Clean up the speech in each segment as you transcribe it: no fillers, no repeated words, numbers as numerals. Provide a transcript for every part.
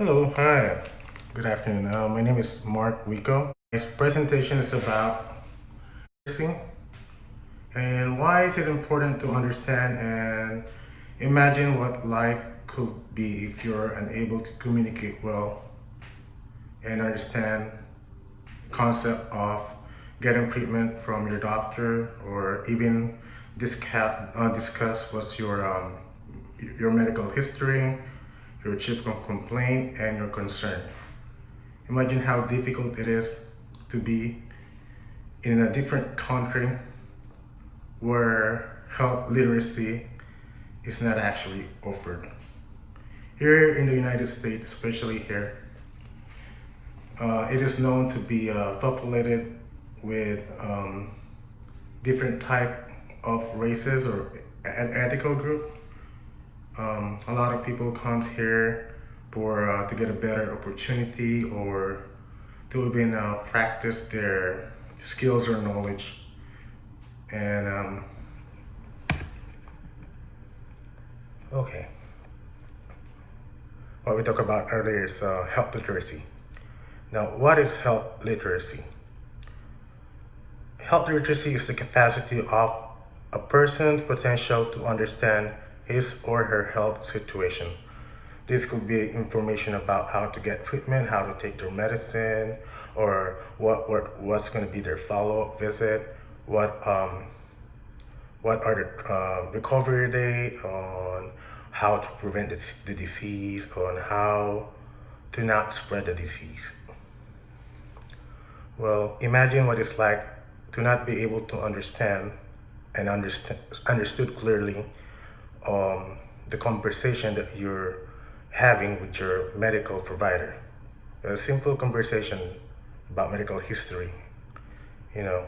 Hello, hi, good afternoon. My name is Mark Wico. This presentation is about literacy and why is it important to understand and imagine what life could be if you're unable to communicate well and understand the concept of getting treatment from your doctor or even discuss what's your medical history, your chief complaint, and your concern. Imagine how difficult it is to be in a different country where health literacy is not actually offered. Here in the United States, especially here, it is known to be populated with different type of races or an ethical group. A lot of people come here for to get a better opportunity or to even practice their skills or knowledge. And okay, what we talked about earlier is health literacy. Now, what is health literacy? Health literacy is the capacity of a person's potential to understand his or her health situation. This could be information about how to get treatment, how to take their medicine, or what's going to be their follow-up visit, what are the recovery date on how to prevent the disease, on how to not spread the disease. Well, imagine what it's like to not be able to understand and understood clearly the conversation that you're having with your medical provider. A simple conversation about medical history. You know,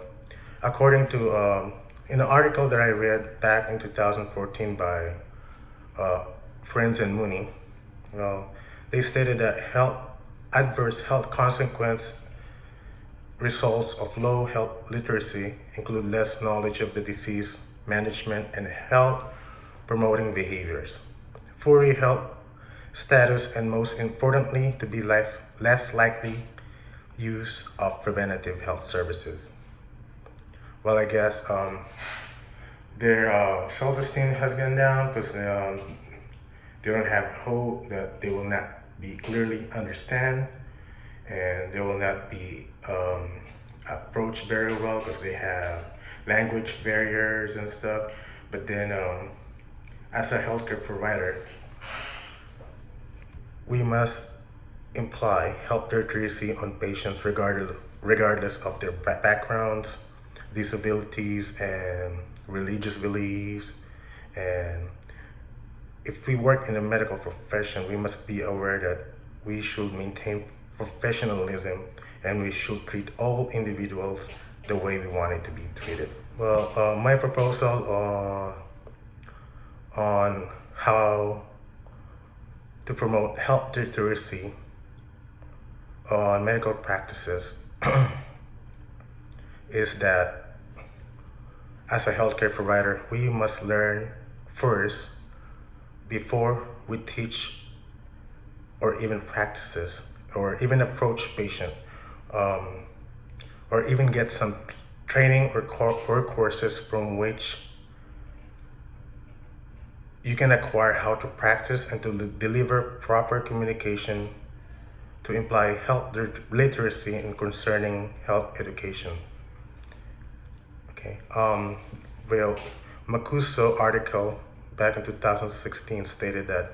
according to in an article that I read back in 2014 by Friends and Mooney, well, they stated that adverse health consequence results of low health literacy include less knowledge of the disease management and health promoting behaviors, poor health status, and most importantly, to be less likely use of preventative health services. Well, I guess their self-esteem has gone down because they don't have hope that they will not be clearly understand and they will not be approached very well because they have language barriers and stuff. But then as a healthcare provider, we must imply health literacy on patients regardless of their backgrounds, disabilities, and religious beliefs. And if we work in the medical profession, we must be aware that we should maintain professionalism and we should treat all individuals the way we want it to be treated. Well, my proposal on how to promote health literacy on medical practices is that as a healthcare provider, we must learn first before we teach or even practices or even approach patient or even get some training or courses from which you can acquire how to practice and to deliver proper communication to imply health literacy in concerning health education. Okay. Well, Makuso article back in 2016 stated that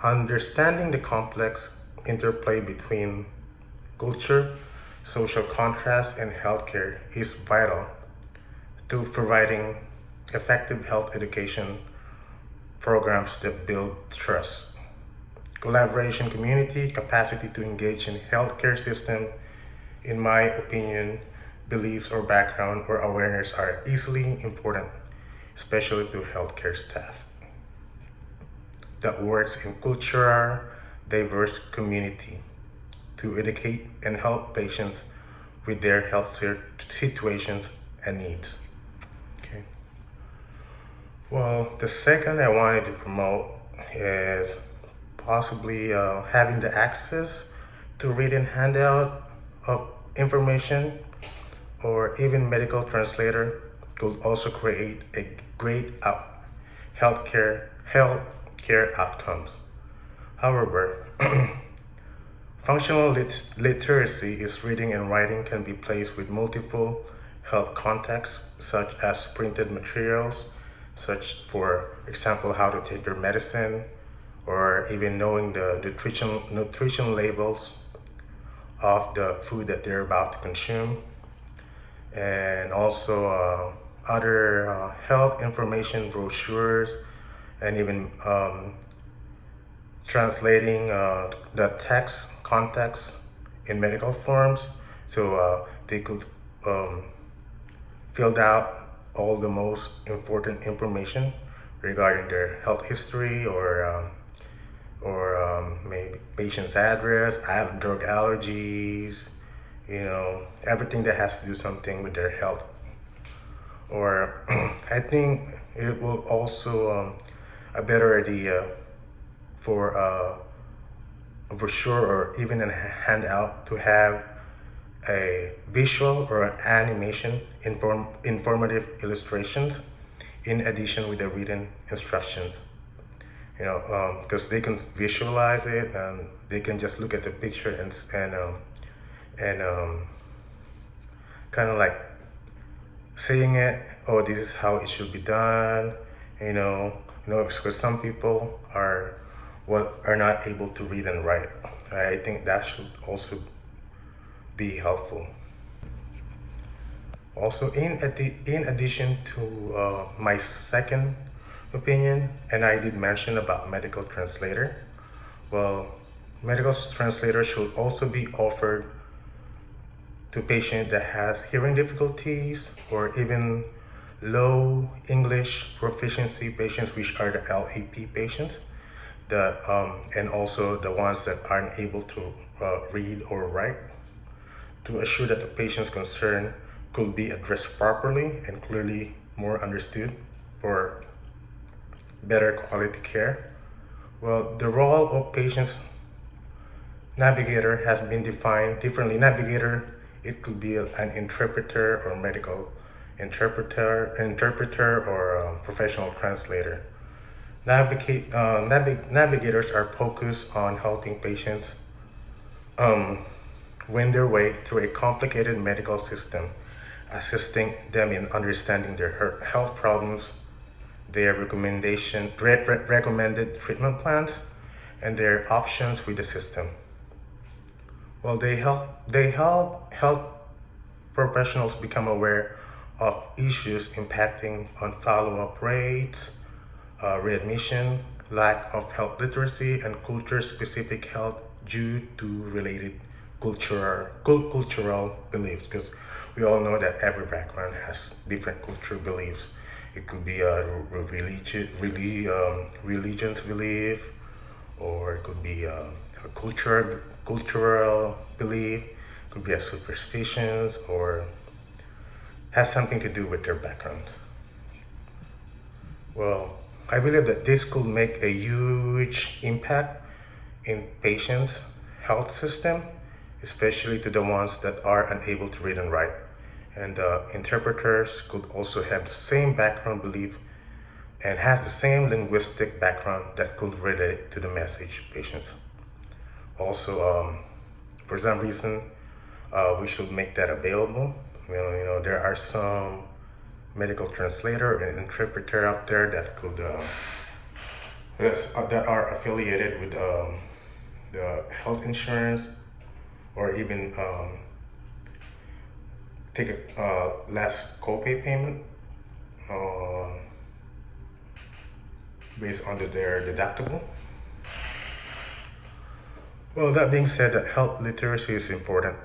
understanding the complex interplay between culture, social contrast, and healthcare is vital to providing effective health education programs that build trust, collaboration, community, capacity to engage in healthcare system. In my opinion, beliefs or background or awareness are easily important, especially to healthcare staff that works in cultural diverse community to educate and help patients with their health situations and needs. Okay. Well, the second I wanted to promote is possibly having the access to read and handout of information or even medical translator could also create a great healthcare outcomes. However, functional literacy is reading and writing can be placed with multiple health contexts, such as printed materials, such for example how to take your medicine, or even knowing the nutrition labels of the food that they're about to consume, and also other health information brochures, and even translating the text context in medical forms, so they could fill out all the most important information regarding their health history, or maybe patient's address, drug allergies, everything that has to do something with their health. Or I think it will also a better idea for a brochure or even a handout to have a visual or an animation informative illustrations in addition with the written instructions, because they can visualize it and they can just look at the picture and kind of like saying it, oh, this is how it should be done, because some people are not able to read and write. I think that should also be helpful. Also, in addition to my second opinion, and I did mention about medical translator, well, medical translator should also be offered to patient that has hearing difficulties or even low English proficiency patients, which are the LAP patients, and also the ones that aren't able to read or write, to assure that the patient's concern could be addressed properly and clearly more understood for better quality care. Well, the role of patient's navigator has been defined differently. Navigator, it could be an interpreter or medical interpreter or a professional translator. Navigators are focused on helping patients win their way through a complicated medical system, assisting them in understanding their health problems, their recommended treatment plans, and their options with the system. Well, they help health professionals become aware of issues impacting on follow-up rates, readmission, lack of health literacy, and culture-specific health due to related cultural beliefs. Because we all know that every background has different cultural beliefs. It could be a religion's belief, or it could be a cultural belief, could be a superstitions, or has something to do with their background. Well, I believe that this could make a huge impact in patients' health system, especially to the ones that are unable to read and write. And interpreters could also have the same background belief and has the same linguistic background that could relate to the message patients. Also, for some reason, we should make that available. There are some medical translator and interpreter out there that could that are affiliated with the health insurance, or even take a less copay payment based on their deductible. Well, that being said, that health literacy is important,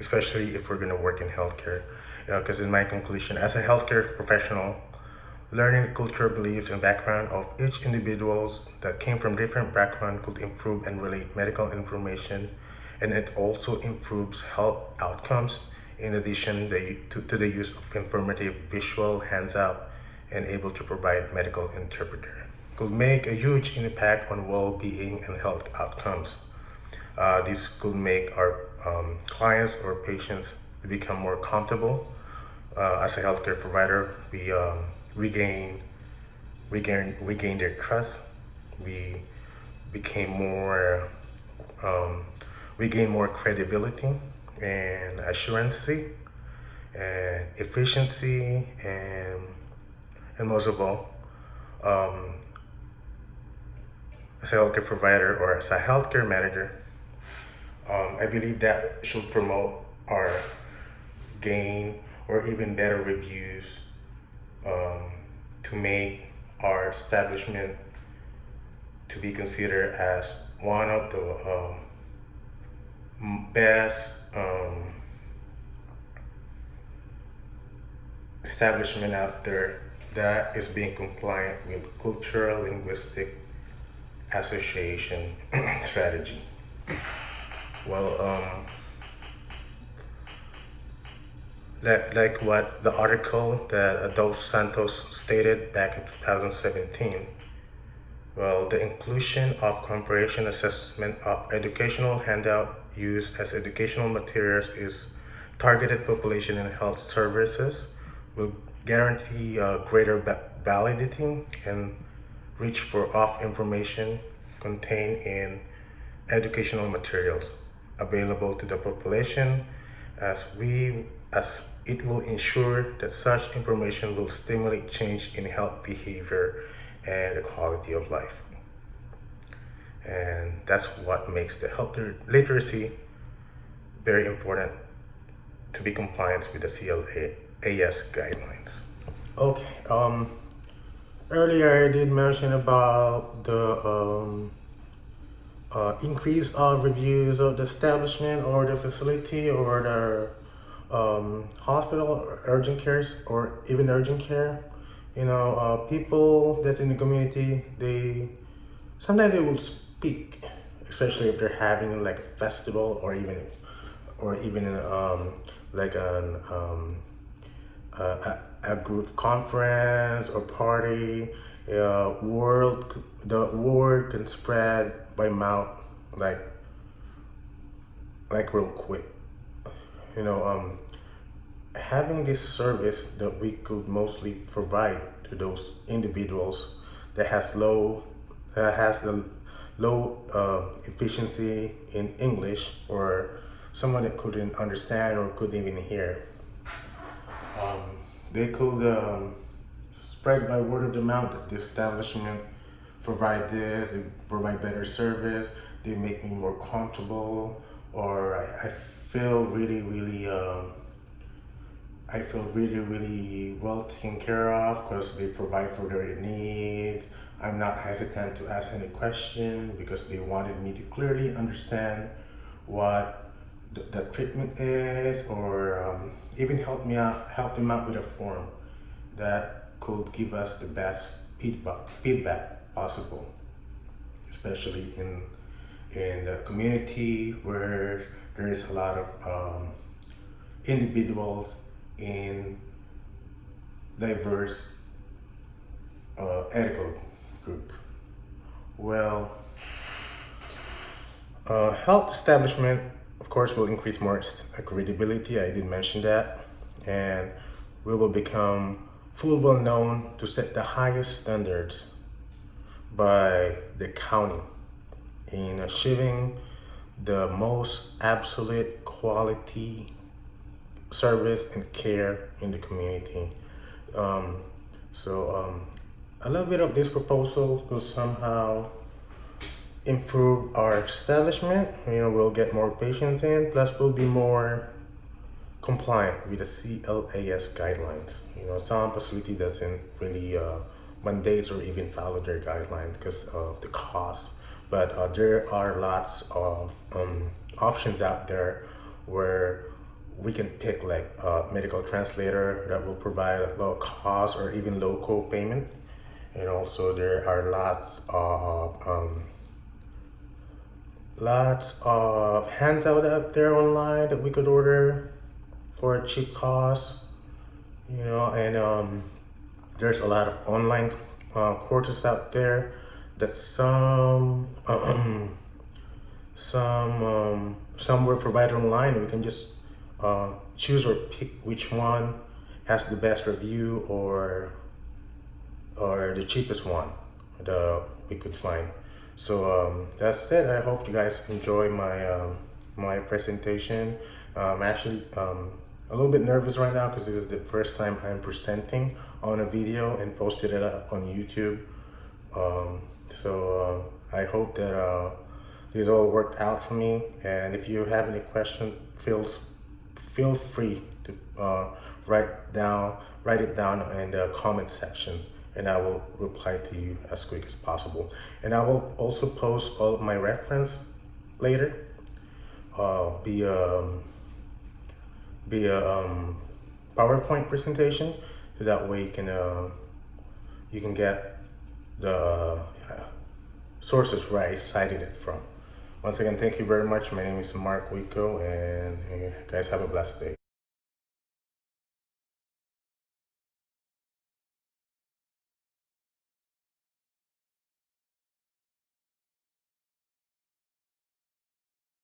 especially if we're going to work in healthcare. Because in my conclusion, as a healthcare professional, learning the cultural beliefs and background of each individuals that came from different background could improve and relate medical information, and it also improves health outcomes. In addition to the use of informative visual hands-out and able to provide medical interpreter. could make a huge impact on well-being and health outcomes. This could make our clients or patients become more comfortable. As a healthcare provider, we gain we gain their trust. We became more um, we gain more credibility and assurance and efficiency and most of all, um, as a healthcare provider or as a healthcare manager, I believe that should promote our gain or even better reviews, um, to make our establishment to be considered as one of the best establishment out there that is being compliant with Cultural Linguistic Association strategy. Well, like what the article that Dos Santos stated back in 2017. Well, the inclusion of comprehension assessment of educational handout used as educational materials is targeted population and health services will guarantee greater validity and reach for of information contained in educational materials available to the population as it will ensure that such information will stimulate change in health behavior and the quality of life. And that's what makes the health literacy very important to be compliant with the CLAS guidelines. Okay. Earlier I did mention about the increase of reviews of the establishment or the facility or the hospital or urgent cares or even urgent care. People that's in the community, they sometimes they will speak, especially if they're having like a festival or even like a group conference or party. The word can spread by mouth like real quick. Having this service that we could mostly provide to those individuals that has the low efficiency in English or someone that couldn't understand or couldn't even hear. They could spread by word of the mouth that this establishment provide this, they provide better service, they make me more comfortable, or I feel really, really, really well taken care of because they provide for their needs. I'm not hesitant to ask any question because they wanted me to clearly understand what the treatment is, or even help them out with a form that could give us the best feedback possible, especially in the community where there is a lot of individuals in diverse ethical group. Well, health establishment, of course, will increase more credibility. I did mention that, and we will become full well known to set the highest standards by the county in achieving the most absolute quality service and care in the community. So a little bit of this proposal will somehow improve our establishment. We'll get more patients in, plus we'll be more compliant with the CLAS guidelines. Some facility doesn't really mandates or even follow their guidelines because of the cost. But there are lots of options out there where we can pick like a medical translator that will provide a low cost or even low co-payment. And also there are lots of handout out there online that we could order for a cheap cost. And there's a lot of online courses out there that some were provided online. We can just choose or pick which one has the best review or the cheapest one that we could find. So that's it. I hope you guys enjoy my presentation. I'm actually a little bit nervous right now because this is the first time I'm presenting on a video and posted it up on YouTube. So I hope that this all worked out for me. And if you have any questions, feel free to write it down in the comment section, and I will reply to you as quick as possible. And I will also post all of my reference later, be a PowerPoint presentation, so that way you can get the sources where I cited it from. Once again, thank you very much. My name is Mark Wico, and you guys have a blessed day.